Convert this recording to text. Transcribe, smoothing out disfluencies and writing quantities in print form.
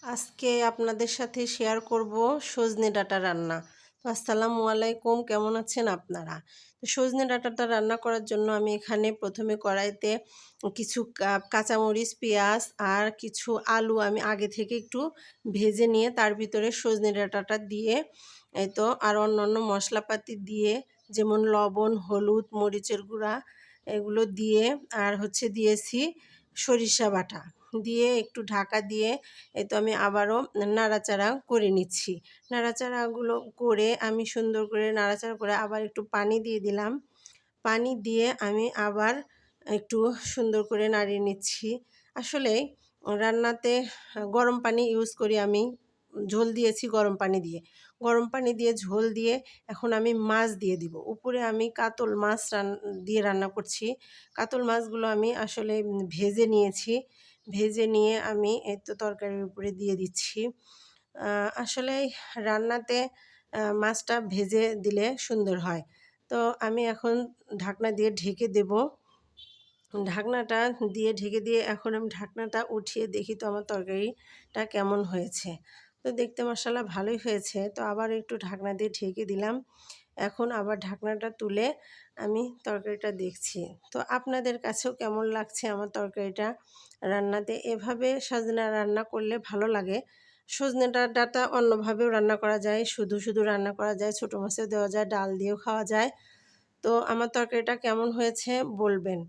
আজকে আপনাদের সাথে শেয়ার করব সজনে ডাঁটা রান্না। তো আসসালামু আলাইকুম, কেমন আছেন আপনারা? তো সজনে ডাঁটাটা রান্না করার জন্য আমি এখানে প্রথমে কড়াইতে কিছু কাঁচামরিচ, পেঁয়াজ আর কিছু আলু আমি আগে থেকে একটু ভেজে নিয়ে তার ভিতরে সজনে ডাঁটাটা দিয়ে এই তো আর অন্যান্য মশলাপাতি দিয়ে যেমন লবণ, হলুদ, মরিচের গুঁড়া এগুলো দিয়ে আর দিয়েছি সরিষা বাটা দিয়ে একটু ঢাকা দিয়ে এই তো আমি আবারও নাড়াচাড়া করে নিচ্ছি। নাড়াচাড়াগুলো করে আমি সুন্দর করে নাড়াচাড়া করে আবার একটু পানি দিয়ে দিলাম। পানি দিয়ে আমি আবার একটু সুন্দর করে নাড়িয়ে নিচ্ছি। আসলে রান্নাতে গরম পানি ইউজ করি আমি। ঝোল দিয়েছি গরম পানি দিয়ে। গরম পানি দিয়ে ঝোল দিয়ে এখন আমি মাছ দিয়ে দিব। উপরে আমি কাতল মাছ দিয়ে রান্না করছি। কাতল মাছগুলো আমি আসলে ভেজে নিয়েছি। ভেজে নিয়ে আমি এই তো তরকারির উপরে দিয়ে দিচ্ছি। আসলে রান্নাতে মাছটা ভেজে দিলে সুন্দর হয়। তো আমি এখন ঢাকনা দিয়ে ঢেকে দেব। ঢাকনাটা দিয়ে ঢেকে দিয়ে এখন আমি ঢাকনাটা উঠিয়ে দেখি তো আমার তরকারিটা কেমন হয়েছে। তো দেখতে মাশাআল্লাহ ভালোই হয়েছে। তো আবার একটু ঢাকনা দিয়ে ঢেকে দিলাম। এখন আবার ঢাকনাটা তুলে আমি তরকারিটা দেখছি। তো আপনাদের কাছেও কেমন লাগছে আমার তরকারিটা রান্নাতে? এভাবে সজনা রান্না করলে ভালো লাগে। সজনে ডাঁটা অন্যভাবেও রান্না করা যায়, শুধু রান্না করা যায়, ছোটো মাছেও দেওয়া যায়, ডাল দিয়েও খাওয়া যায়। তো আমার তরকারিটা কেমন হয়েছে বলবেন।